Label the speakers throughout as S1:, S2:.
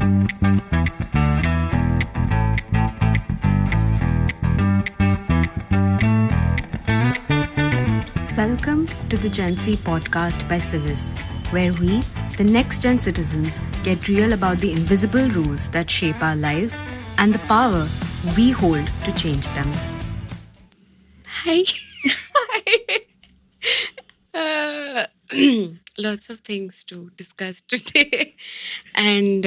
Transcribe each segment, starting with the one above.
S1: Welcome to the Gen Z podcast by Civis, where we, the next gen citizens, get real about the invisible rules that shape our lives and the power we hold to change them.
S2: Hi. Lots of things to discuss today, and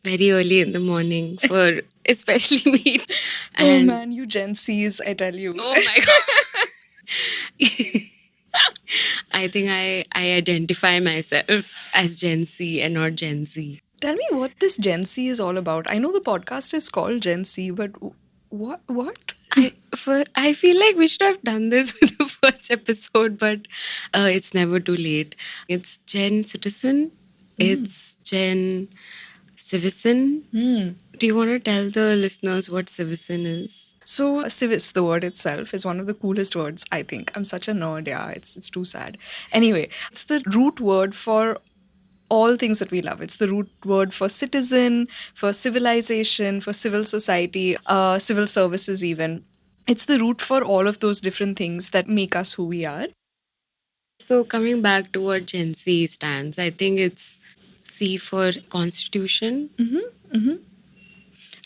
S2: very early in the morning for especially me. And
S3: Oh man, you Gen Zs, I tell you.
S2: oh my god. I think I identify myself as Gen Z and not Gen Z.
S3: Tell me what this Gen Z is all about. I know the podcast is called Gen Z, but what?
S2: I feel like we should have done this with the first episode, but it's never too late. It's Gen Citizen. It's Gen Civicin. Do you want to tell the listeners what Civicin is?
S3: So, civis, the word itself, is one of the coolest words, I think. I'm such a nerd, yeah, it's too sad. Anyway, it's the root word for all things that we love. It's the root word for citizen, for civilization, for civil society, civil services even. It's the root for all of those different things that make us who we are.
S2: So coming back to what Gen Z stands, I think it's C for Constitution.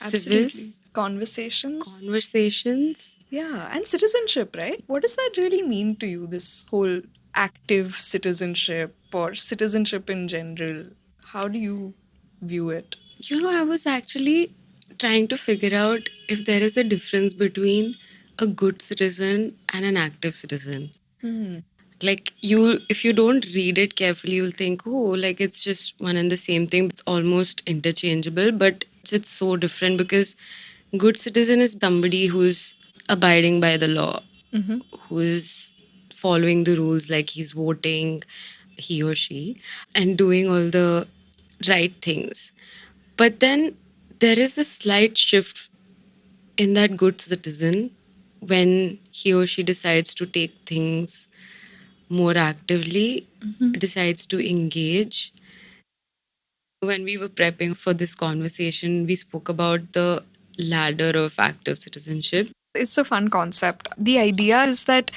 S3: Absolutely.
S2: Civis,
S3: Conversations. Yeah, and citizenship, right? What does that really mean to you, this whole active citizenship or citizenship in general? How do you view it?
S2: I was actually trying to figure out if there is a difference between a good citizen and an active citizen. Like if you don't read it carefully, you'll think, oh, like it's just one and the same thing. It's almost interchangeable, but it's so different because good citizen is somebody who's abiding by the law, who is following the rules, like he's voting, he or she, and doing all the right things. But then there is a slight shift in that good citizen when he or she decides to take things more actively, decides to engage. When we were prepping for this conversation, we spoke about the ladder of active citizenship.
S3: It's a fun concept. The idea is that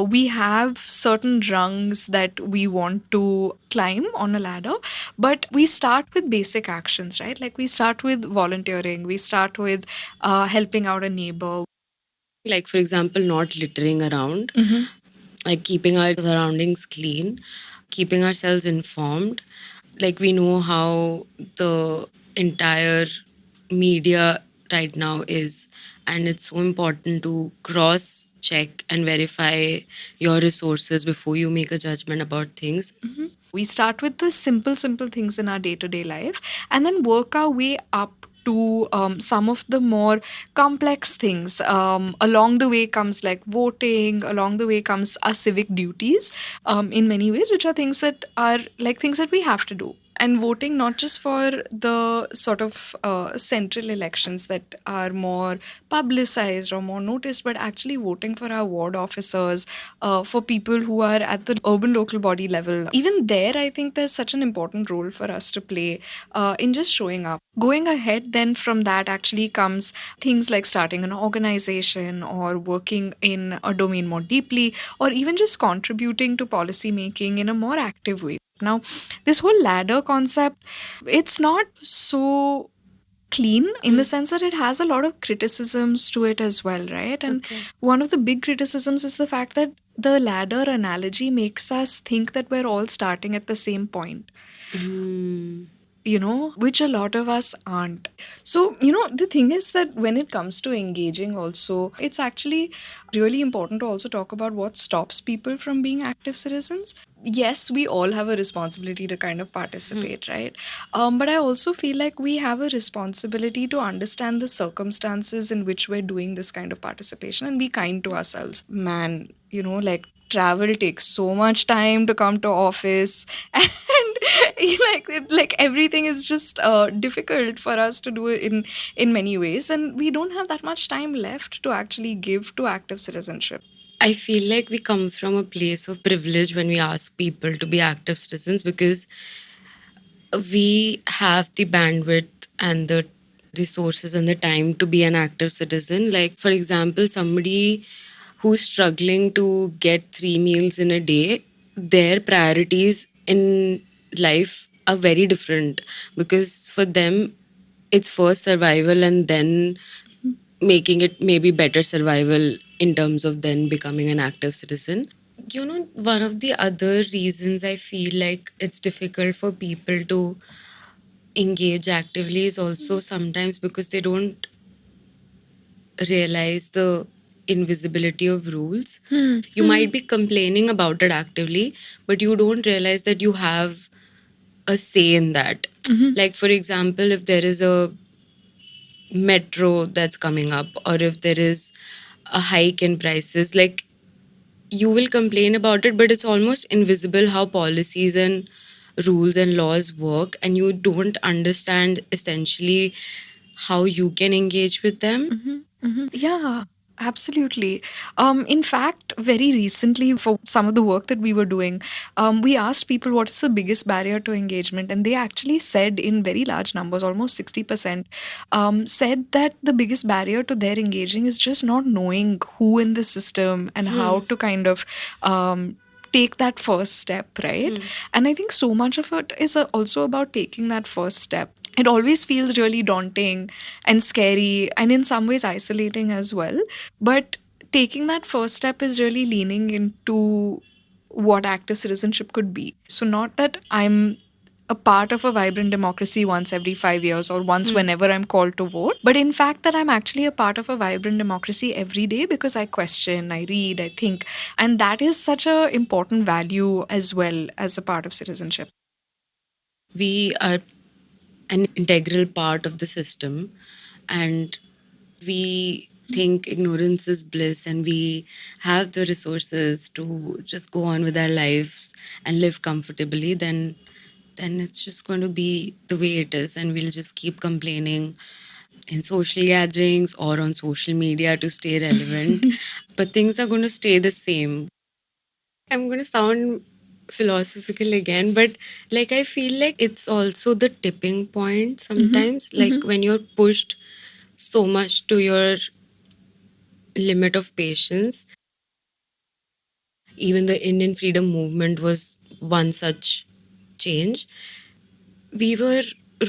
S3: we have certain rungs that we want to climb on a ladder, but we start with basic actions, right? Like we start with volunteering, we start with helping out a neighbor.
S2: Like, for example, not littering around, like keeping our surroundings clean, keeping ourselves informed. Like, we know how the entire media right now is, and it's so important to cross check and verify your resources before you make a judgment about things.
S3: We start with the simple things in our day-to-day life and then work our way up to some of the more complex things. Along the way comes like voting, along the way comes our civic duties in many ways, which are things that are like things that we have to do. And voting not just for the sort of central elections that are more publicized or more noticed, but actually voting for our ward officers, for people who are at the urban local body level. Even there, I think there's such an important role for us to play in just showing up. Going ahead then from that actually comes things like starting an organization or working in a domain more deeply, or even just contributing to policy making in a more active way. Now, this whole ladder concept, it's not so clean in the sense that it has a lot of criticisms to it as well, right? And one of the big criticisms is the fact that the ladder analogy makes us think that we're all starting at the same point. Which a lot of us aren't. So, the thing is that when it comes to engaging also, it's actually really important to also talk about what stops people from being active citizens. Yes, we all have a responsibility to kind of participate, right? But I also feel like we have a responsibility to understand the circumstances in which we're doing this kind of participation and be kind to ourselves. Man, like travel takes so much time to come to office and like everything is just difficult for us to do in many ways, and we don't have that much time left to actually give to active citizenship.
S2: I feel like we come from a place of privilege when we ask people to be active citizens because we have the bandwidth and the resources and the time to be an active citizen. Like, for example, somebody who's struggling to get 3 meals in a day, their priorities in life are very different, because for them, it's first survival and then making it maybe better survival in terms of then becoming an active citizen. One of the other reasons I feel like it's difficult for people to engage actively is also sometimes because they don't realize the invisibility of rules. You might be complaining about it actively, but you don't realize that you have a say in that. Like, for example, if there is a metro that's coming up, or if there is a hike in prices, like, you will complain about it, but it's almost invisible how policies and rules and laws work, and you don't understand essentially how you can engage with them.
S3: Yeah, absolutely. In fact, very recently, for some of the work that we were doing, we asked people what's the biggest barrier to engagement, and they actually said in very large numbers, almost 60%, said that the biggest barrier to their engaging is just not knowing who in the system and how to kind of take that first step, right? And I think so much of it is also about taking that first step. It always feels really daunting and scary and in some ways isolating as well. But taking that first step is really leaning into what active citizenship could be. So, not that I'm a part of a vibrant democracy once every 5 years or once whenever I'm called to vote, but in fact, that I'm actually a part of a vibrant democracy every day because I question, I read, I think. And that is such an important value as well as a part of citizenship.
S2: We are an integral part of the system, and we think ignorance is bliss, and we have the resources to just go on with our lives and live comfortably, then it's just going to be the way it is, and we'll just keep complaining in social gatherings or on social media to stay relevant. But things are going to stay the same. I'm going to sound philosophical again, but like, I feel like it's also the tipping point sometimes, like when you're pushed so much to your limit of patience. Even the Indian freedom movement was one such change. We were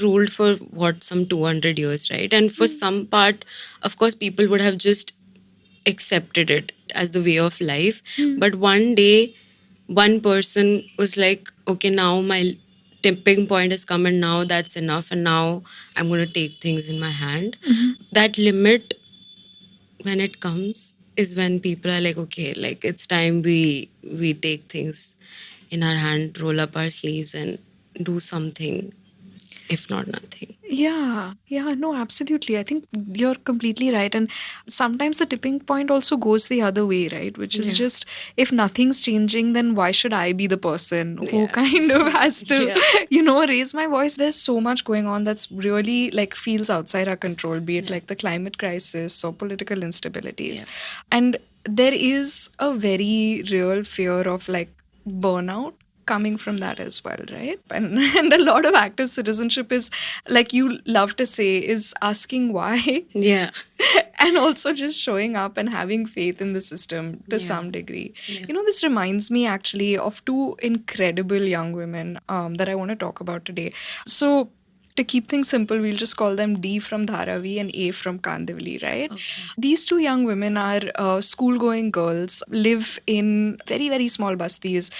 S2: ruled for what, some 200 years, right? And for some part, of course, people would have just accepted it as the way of life. But one day, one person was like, okay, now my tipping point has come, and now that's enough, and now I'm going to take things in my hand. That limit, when it comes, is when people are like, okay, like, it's time we take things in our hand, roll up our sleeves and do something, if not nothing.
S3: Yeah, no, absolutely. I think you're completely right. And sometimes the tipping point also goes the other way, right? Which is just, if nothing's changing, then why should I be the person who kind of has to, raise my voice? There's so much going on that's really like feels outside our control, be it like the climate crisis or political instabilities. And there is a very real fear of like burnout coming from that as well, right? And a lot of active citizenship is, like you love to say, is asking why.
S2: Yeah.
S3: And also just showing up and having faith in the system to some degree. This reminds me actually of two incredible young women that I want to talk about today. So to keep things simple, we'll just call them D from Dharavi and A from Kandivali, right? Okay. These two young women are school-going girls, live in very, very small bastis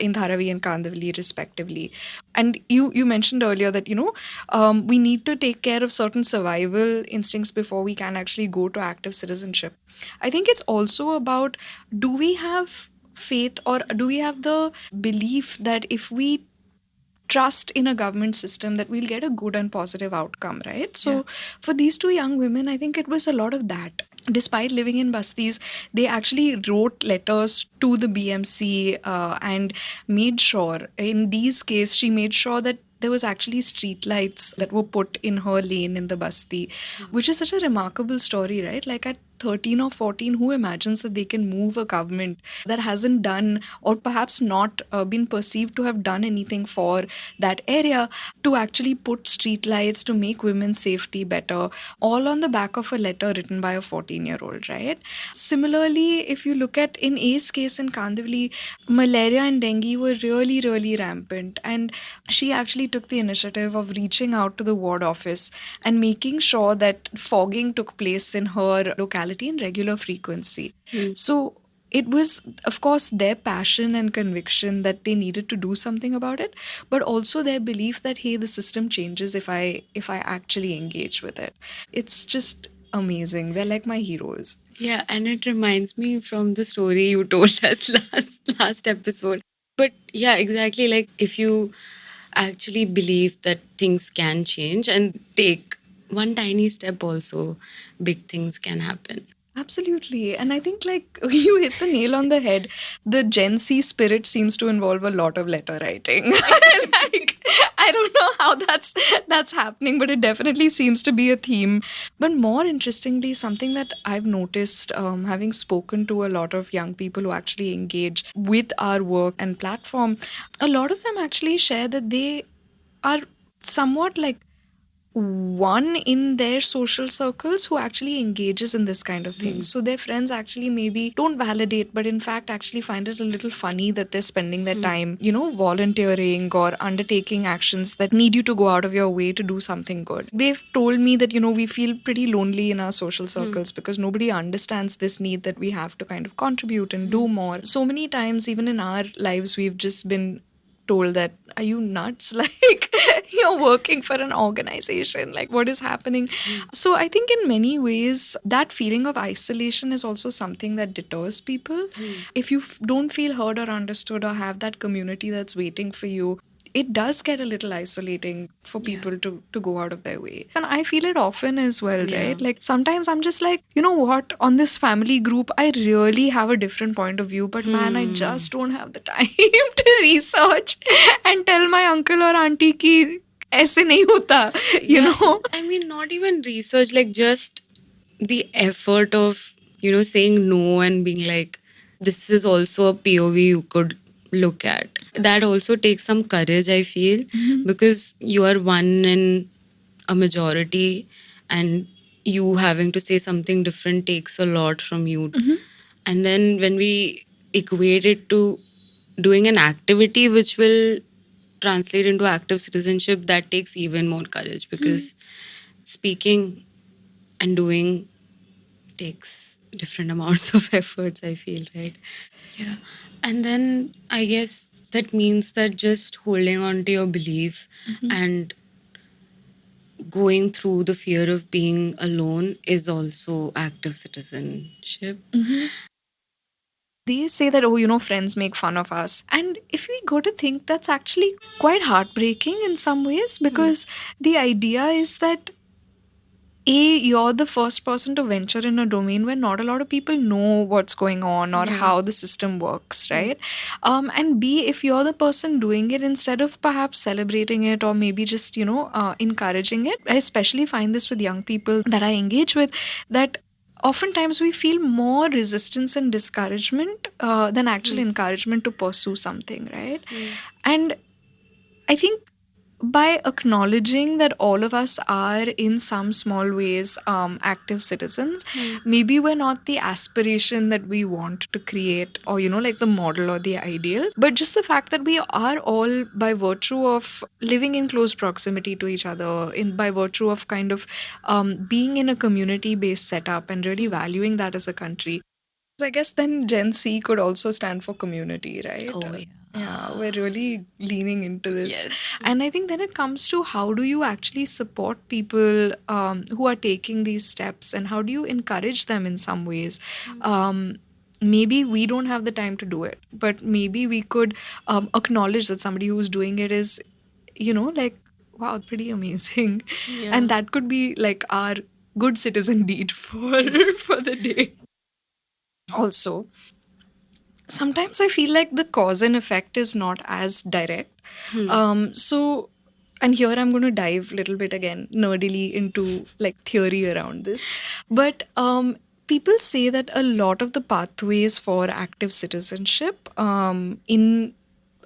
S3: in Dharavi and Kandivali, respectively. And you mentioned earlier that, we need to take care of certain survival instincts before we can actually go to active citizenship. I think it's also about, do we have faith or do we have the belief that if we trust in a government system that we'll get a good and positive outcome, right? So for these two young women, I think it was a lot of that. Despite living in bastis, they actually wrote letters to the BMC and made sure, in Dee's case, she made sure that there was actually street lights that were put in her lane in the basti, which is such a remarkable story, right? Like at 13 or 14, who imagines that they can move a government that hasn't done, or perhaps not been perceived to have done anything for that area, to actually put streetlights, to make women's safety better, all on the back of a letter written by a 14-year-old, right? Similarly, if you look at in A's case in Kandivali, malaria and dengue were really, really rampant. And she actually took the initiative of reaching out to the ward office and making sure that fogging took place in her locality in regular frequency. So it was, of course, their passion and conviction that they needed to do something about it, but also their belief that, hey, the system changes if I actually engage with it. It's just amazing. They're like my heroes.
S2: Yeah, and it reminds me from the story you told us last episode. But yeah, exactly. Like if you actually believe that things can change and take one tiny step, also big things can happen.
S3: Absolutely. And I think like you hit the nail on the head. The Gen Z spirit seems to involve a lot of letter writing. Like I don't know how that's happening, but it definitely seems to be a theme. But more interestingly, something that I've noticed, having spoken to a lot of young people who actually engage with our work and platform, a lot of them actually share that they are somewhat like one in their social circles who actually engages in this kind of thing. So their friends actually maybe don't validate, but in fact actually find it a little funny that they're spending their time, volunteering or undertaking actions that need you to go out of your way to do something good. They've told me that, we feel pretty lonely in our social circles because nobody understands this need that we have to kind of contribute and do more. So many times, even in our lives, we've just been told that, are you nuts? Like, you're working for an organization, like what is happening? So I think in many ways that feeling of isolation is also something that deters people. If you don't feel heard or understood or have that community that's waiting for you, it does get a little isolating for people to go out of their way. And I feel it often as well, right? Like sometimes I'm just like, you know what, on this family group, I really have a different point of view, but man, I just don't have the time to research and tell my uncle or auntie ki aise nahi hota, you know?
S2: I mean, not even research, like just the effort of, saying no and being like, this is also a POV you could look at. That also takes some courage, I feel, because you are one in a majority and you having to say something different takes a lot from you. And then when we equate it to doing an activity which will translate into active citizenship, that takes even more courage because speaking and doing takes different amounts of efforts, I feel, right? Yeah. And then I guess that means that just holding on to your belief and going through the fear of being alone is also active citizenship.
S3: They say that, oh, friends make fun of us. And if we go to think, that's actually quite heartbreaking in some ways, because the idea is that you're the first person to venture in a domain where not a lot of people know what's going on or how the system works, right? And B, if you're the person doing it, instead of perhaps celebrating it or maybe just, encouraging it, I especially find this with young people that I engage with, that oftentimes we feel more resistance and discouragement than actual encouragement to pursue something, right? And I think by acknowledging that all of us are in some small ways active citizens, maybe we're not the aspiration that we want to create, or like the model or the ideal, but just the fact that we are all, by virtue of living in close proximity to each other, by virtue of kind of being in a community based setup and really valuing that as a country. I guess then Gen Z could also stand for community, right?
S2: Oh, yeah.
S3: Yeah, we're really leaning into this. And I think then it comes to, how do you actually support people who are taking these steps, and how do you encourage them in some ways? Maybe we don't have the time to do it, but maybe we could acknowledge that somebody who's doing it is, like, wow, pretty amazing. And that could be like our good citizen deed for the day. Also, sometimes I feel like the cause and effect is not as direct. So, and here I'm going to dive a little bit again nerdily into like theory around this. But people say that a lot of the pathways for active citizenship in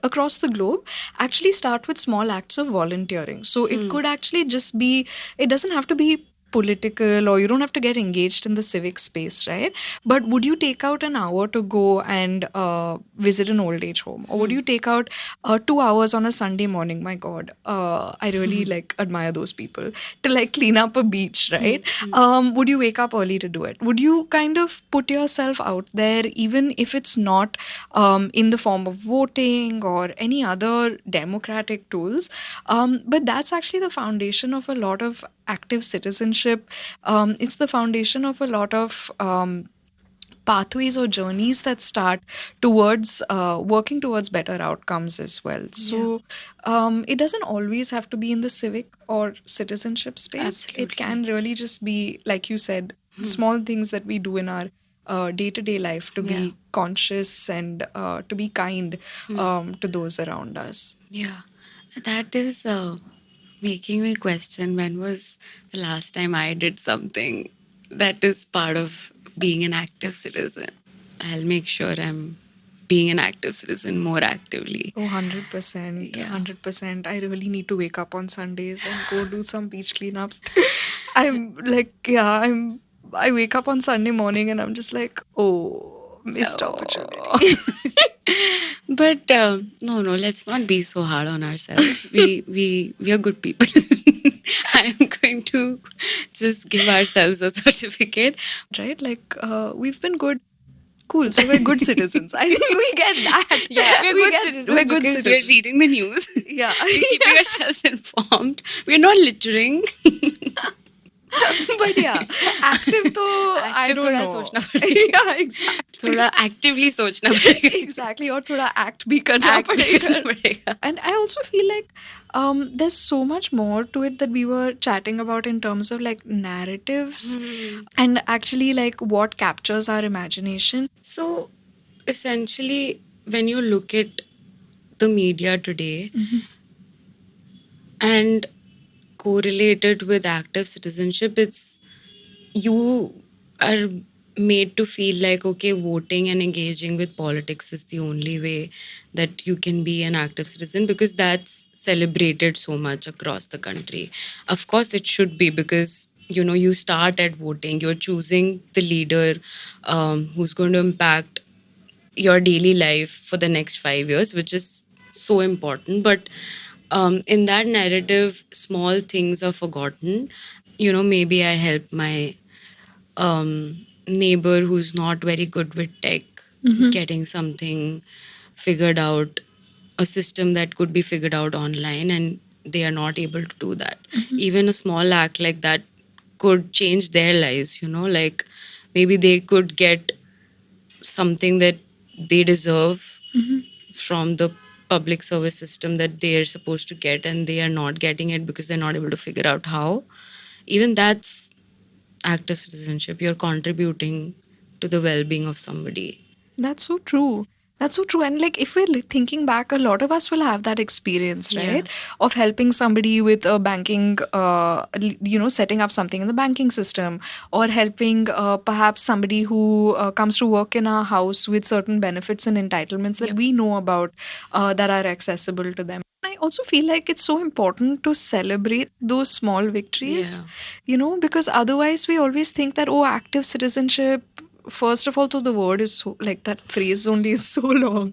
S3: across the globe actually start with small acts of volunteering. So it could actually just be, it doesn't have to be political, or you don't have to get engaged in the civic space, right? But would you take out an hour to go and visit an old age home, or would you take out 2 hours on a Sunday morning? My god, I really like admire those people, to like clean up a beach, right? Would you wake up early to do it? Would you kind of put yourself out there, even if it's not in the form of voting or any other democratic tools? But that's actually the foundation of a lot of active citizenship. It's the foundation of a lot of pathways or journeys that start towards working towards better outcomes as well. So it doesn't always have to be in the civic or citizenship space.
S2: Absolutely.
S3: It can really just be, like you said, small things that we do in our day-to-day life to be conscious and to be kind to those around us.
S2: Yeah, that is making me question when was the last time I did something that is part of being an active citizen. I'll make sure I'm being an active citizen more actively.
S3: Oh, 100%.
S2: Yeah.
S3: 100%. I really need to wake up on Sundays and go do some beach cleanups. I'm like, I wake up on Sunday morning and I'm just like, oh, missed opportunity.
S2: But no, let's not be so hard on ourselves. We are good people. I'm going to just give ourselves a certificate.
S3: Right? Like, we've been good. Cool. So we're good citizens. I think we get that.
S2: Yeah,
S3: We
S2: we're
S3: get-
S2: good citizens
S3: we're good
S2: because
S3: citizens.
S2: we're reading the news.
S3: Yeah.
S2: We're keeping ourselves informed. We're not littering.
S3: But yeah, active तो I
S2: Active
S3: don't
S2: थोड़ा
S3: know.
S2: सोचना पड़ेगा.
S3: Yeah, exactly.
S2: थोड़ा actively सोचना पड़ेगा.
S3: Exactly. और थोड़ा act भी करना
S2: Act भी करना
S3: पड़ेगा.
S2: पड़ेगा.
S3: And I also feel like there's so much more to it that we were chatting about in terms of like narratives and actually like what captures our imagination.
S2: So essentially, when you look at the media today and correlate it with active citizenship, it's you are made to feel like, okay, voting and engaging with politics is the only way that you can be an active citizen, because that's celebrated so much across the country. Of course it should be, because you start at voting, you're choosing the leader who's going to impact your daily life for the next 5 years, which is so important. But in that narrative, small things are forgotten. Maybe I help my neighbor who's not very good with tech getting something figured out, a system that could be figured out online, and they are not able to do that. Even a small act like that could change their lives, like maybe they could get something that they deserve from the public service system that they are supposed to get, and they are not getting it because they're not able to figure out how. Even that's active citizenship. You're contributing to the well-being of somebody.
S3: That's so true. That's so true. And like, if we're thinking back, a lot of us will have that experience, right? Of helping somebody with a banking, setting up something in the banking system, or helping perhaps somebody who comes to work in our house with certain benefits and entitlements that we know about that are accessible to them. I also feel like it's so important to celebrate those small victories, because otherwise we always think that, oh, active citizenship, first of all, though the word is so, like that phrase only is so long.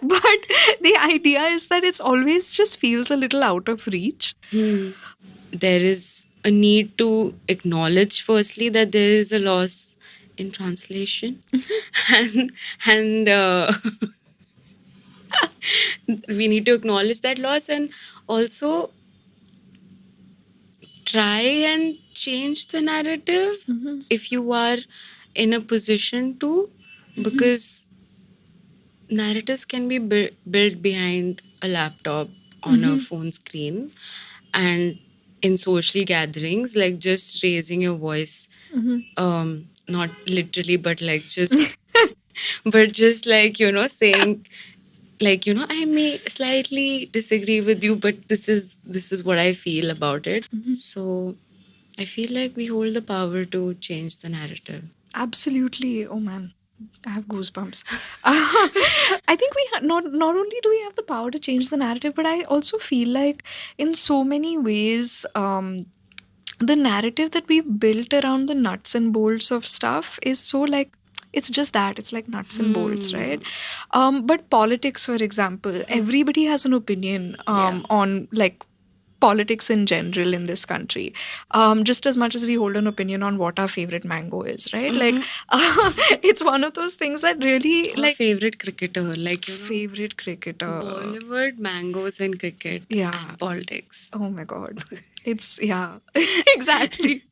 S3: But the idea is that it's always just feels a little out of reach.
S2: There is a need to acknowledge firstly that there is a loss in translation. and we need to acknowledge that loss, and also try and change the narrative if you are in a position to, because narratives can be built behind a laptop on a phone screen, and in social gatherings, like just raising your voice, not literally, but like just but just like saying, like I may slightly disagree with you, but this is what I feel about it. So I feel like we hold the power to change the narrative.
S3: Absolutely. Oh man, I have goosebumps. I think not only do we have the power to change the narrative, but I also feel like in so many ways, the narrative that we've built around the nuts and bolts of stuff is so like it's just that it's like nuts and bolts, right? But politics, for example, everybody has an opinion on like politics in general in this country, just as much as we hold an opinion on what our favorite mango is, right? Like it's one of those things that really like
S2: favorite cricketer, like
S3: favorite cricketer,
S2: Bollywood, mangoes, and cricket, and politics.
S3: Oh my god, it's exactly.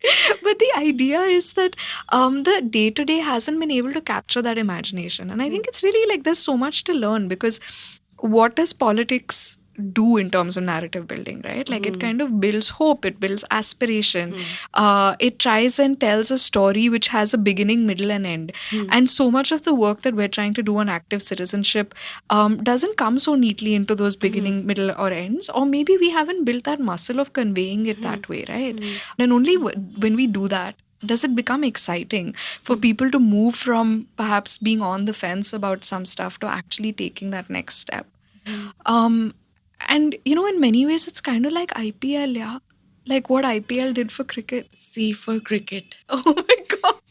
S3: But the idea is that the day to day hasn't been able to capture that imagination, and I think it's really like there's so much to learn, because what does politics do in terms of narrative building, right? Like it kind of builds hope, it builds aspiration, it tries and tells a story which has a beginning, middle and end. And so much of the work that we're trying to do on active citizenship doesn't come so neatly into those beginning, middle or ends, or maybe we haven't built that muscle of conveying it that way, right? And only when we do that does it become exciting for people to move from perhaps being on the fence about some stuff to actually taking that next step. And you know, in many ways, it's kind of like IPL, yeah. Like what IPL did for cricket.
S2: C for cricket.
S3: Oh my god.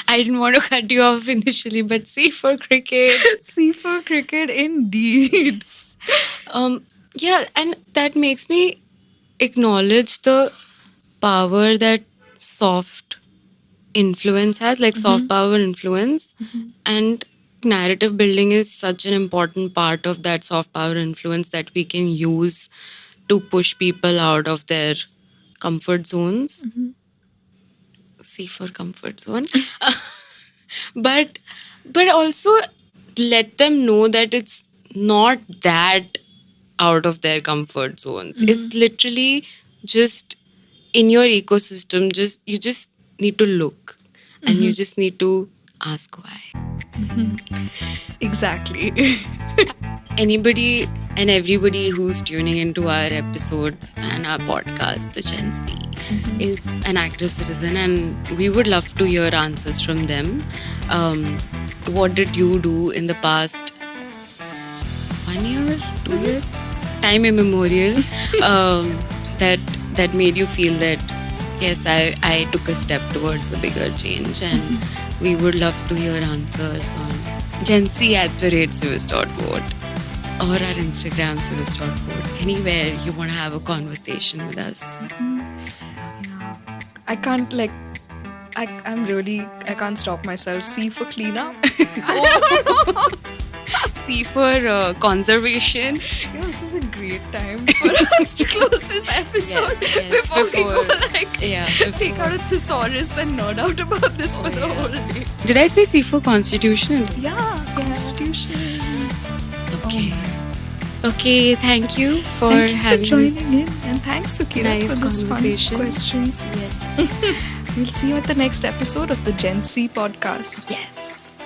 S2: I didn't want to cut you off initially, but C for cricket.
S3: C for cricket, indeed.
S2: Yeah, and that makes me acknowledge the power that soft influence has, like soft power influence. And narrative building is such an important part of that soft power influence that we can use to push people out of their comfort zones. C for comfort zone. but also let them know that it's not that out of their comfort zones. It's literally just in your ecosystem. You just need to look and you just need to ask why.
S3: Exactly.
S2: Anybody and everybody who's tuning into our episodes and our podcast, the Gen Z, is an active citizen, and we would love to hear answers from them. What did you do in the past 1 year, 2 years, time immemorial, that made you feel that yes, I took a step towards a bigger change, and we would love to hear answers on genc@civis.vote or our Instagram civis.vote. Anywhere you want to have a conversation with us.
S3: I can't I can't stop myself. C for cleanup.
S2: C for conservation.
S3: This is a great time for us to close this episode before we go take out a thesaurus and nerd out about this for the whole day.
S2: Did I say C for constitution?
S3: Yeah, constitution.
S2: Okay. Okay, thank you for having
S3: joining in, and thanks Sukira for this
S2: conversation.
S3: Fun questions.
S2: Yes.
S3: We'll see you at the next episode of the Gen C podcast.
S2: Yes.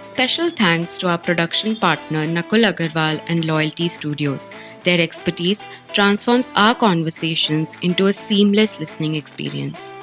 S2: Special thanks to our production partner Nakul Agarwal and Loyalty Studios. Their expertise transforms our conversations into a seamless listening experience.